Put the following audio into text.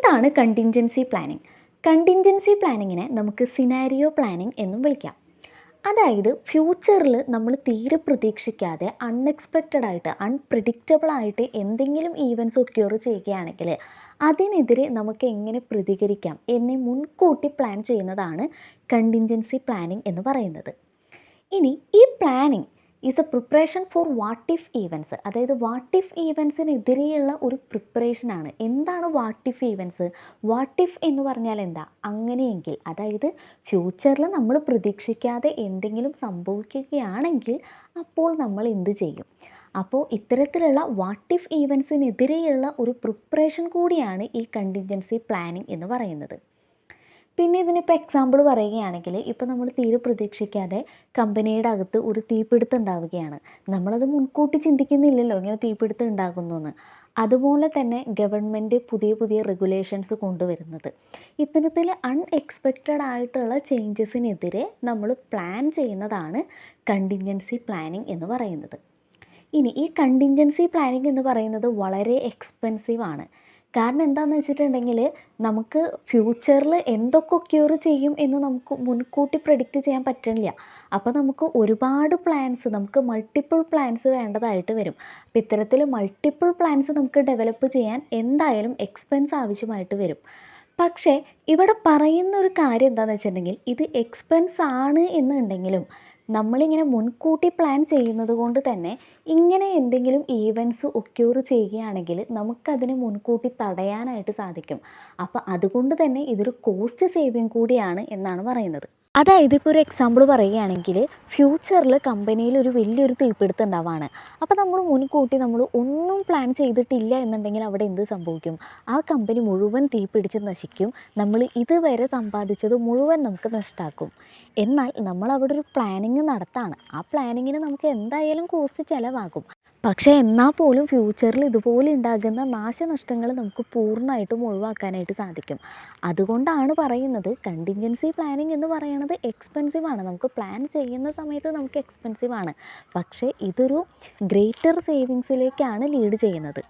എന്താണ് contingency planning? Contingency പ്ലാനിങ്ങിനെ നമുക്ക് scenario planning എന്നും വിളിക്കാം. അതായത് ഫ്യൂച്ചറിൽ നമ്മൾ തീരെ പ്രതീക്ഷിക്കാതെ അൺഎക്സ്പെക്റ്റഡ് ആയിട്ട് അൺപ്രിഡിക്റ്റബിൾ ആയിട്ട് എന്തെങ്കിലും ഈവൻറ്റ്സ് ഒക്യൂർ ചെയ്യുകയാണെങ്കിൽ അതിനെതിരെ നമുക്ക് എങ്ങനെ പ്രതികരിക്കാം എന്ന് മുൻകൂട്ടി പ്ലാൻ ചെയ്യുന്നതാണ് കണ്ടിൻജൻസി പ്ലാനിംഗ് എന്ന് പറയുന്നത്. ഇനി ഈ planning is A preparation for what if events. അതായത് വാട്ട് ഇഫ് ഈവൻറ്റ്സിനെതിരെയുള്ള ഒരു പ്രിപ്പറേഷനാണ്. എന്താണ് what if events? What if എന്ന് പറഞ്ഞാൽ എന്താ? അങ്ങനെയെങ്കിൽ, അതായത് ഫ്യൂച്ചറിൽ നമ്മൾ പ്രതീക്ഷിക്കാതെ എന്തെങ്കിലും സംഭവിക്കുകയാണെങ്കിൽ അപ്പോൾ നമ്മൾ എന്ത് ചെയ്യും? അപ്പോൾ ഇത്തരത്തിലുള്ള വാട്ട് ഇഫ് ഈവൻറ്റ്സിനെതിരെയുള്ള ഒരു പ്രിപ്പറേഷൻ കൂടിയാണ് ഈ കണ്ടിൻജൻസി പ്ലാനിംഗ് എന്ന് പറയുന്നത്. പിന്നെ ഇതിനിപ്പോൾ എക്സാമ്പിൾ പറയുകയാണെങ്കിൽ, ഇപ്പോൾ നമ്മൾ തീരെ പ്രതീക്ഷിക്കാതെ കമ്പനിയുടെ അകത്ത് ഒരു തീപിടുത്തം ഉണ്ടാവുകയാണ്. നമ്മളത് മുൻകൂട്ടി ചിന്തിക്കുന്നില്ലല്ലോ ഇങ്ങനെ തീപിടുത്തം ഉണ്ടാകുന്നു എന്ന്. അതുപോലെ തന്നെ ഗവൺമെൻറ് പുതിയ പുതിയ റെഗുലേഷൻസ് കൊണ്ടുവരുന്നത്. ഇത്തരത്തിൽ അൺഎക്സ്പെക്റ്റഡ് ആയിട്ടുള്ള ചേഞ്ചസിനെതിരെ നമ്മൾ പ്ലാൻ ചെയ്യുന്നതാണ് കണ്ടിൻജൻസി പ്ലാനിംഗ് എന്ന് പറയുന്നത്. ഇനി ഈ കണ്ടിൻജൻസി പ്ലാനിംഗ് എന്ന് പറയുന്നത് വളരെ എക്സ്പെൻസീവ് ആണ്. കാരണം എന്താണെന്ന് വെച്ചിട്ടുണ്ടെങ്കിൽ, നമുക്ക് ഫ്യൂച്ചറിൽ എന്തൊക്കെ ഒക്യൂർ ചെയ്യും എന്ന് നമുക്ക് മുൻകൂട്ടി പ്രെഡിക്റ്റ് ചെയ്യാൻ പറ്റില്ല. അപ്പോൾ നമുക്ക് ഒരുപാട് പ്ലാൻസ്, നമുക്ക് മൾട്ടിപ്പിൾ പ്ലാൻസ് വേണ്ടതായിട്ട് വരും. അപ്പോൾ ഇത്തരത്തിൽ മൾട്ടിപ്പിൾ പ്ലാൻസ് നമുക്ക് ഡെവലപ്പ് ചെയ്യാൻ എന്തായാലും എക്സ്പെൻസ് ആവശ്യമായിട്ട് വരും. പക്ഷേ ഇവിടെ പറയുന്ന ഒരു കാര്യം എന്താണെന്ന് വെച്ചിട്ടുണ്ടെങ്കിൽ, ഇത് എക്സ്പെൻസ് ആണ് എന്നുണ്ടെങ്കിലും നമ്മളിങ്ങനെ മുൻകൂട്ടി പ്ലാൻ ചെയ്യുന്നത് കൊണ്ട് തന്നെ ഇങ്ങനെ എന്തെങ്കിലും ഈവൻറ്റ്സ് ഒക്യൂർ ചെയ്യുകയാണെങ്കിൽ നമുക്കതിനെ മുൻകൂട്ടി തടയാനായിട്ട് സാധിക്കും. അപ്പോൾ അതുകൊണ്ട് തന്നെ ഇതൊരു കോസ്റ്റ് സേവിങ് കൂടിയാണ് എന്നാണ് പറയുന്നത്. അതായത് ഇപ്പോൾ ഒരു എക്സാമ്പിൾ പറയുകയാണെങ്കിൽ, ഫ്യൂച്ചറിൽ കമ്പനിയിൽ ഒരു വലിയൊരു തീപിടുത്തം ഉണ്ടാവുകയാണ്. അപ്പോൾ നമ്മൾ മുൻകൂട്ടി ഒന്നും പ്ലാൻ ചെയ്തിട്ടില്ല എന്നുണ്ടെങ്കിൽ അവിടെ എന്ത് സംഭവിക്കും? ആ കമ്പനി മുഴുവൻ തീപിടിച്ച് നശിക്കും. നമ്മൾ ഇതുവരെ സമ്പാദിച്ചത് മുഴുവൻ നമുക്ക് നഷ്ടമാക്കും. എന്നാൽ നമ്മൾ അവിടെ ഒരു പ്ലാനിങ് നടത്താണ്. ആ പ്ലാനിങ്ങിന് നമുക്ക് എന്തായാലും കോസ്റ്റ് ചിലവാകും. പക്ഷേ എന്നാൽ പോലും ഫ്യൂച്ചറിൽ ഇതുപോലെ ഉണ്ടാകുന്ന നാശനഷ്ടങ്ങൾ നമുക്ക് പൂർണ്ണമായിട്ടും ഒഴിവാക്കാനായിട്ട് സാധിക്കും. അതുകൊണ്ടാണ് പറയുന്നത് കണ്ടിൻജൻസി പ്ലാനിങ് എന്ന് പറയുന്നത് എക്സ്പെൻസീവ് ആണ്. നമുക്ക് പ്ലാൻ ചെയ്യുന്ന സമയത്ത് നമുക്ക് എക്സ്പെൻസീവ് ആണ്. പക്ഷേ ഇതൊരു ഗ്രേറ്റർ സേവിങ്സിലേക്കാണ് ലീഡ് ചെയ്യുന്നത്.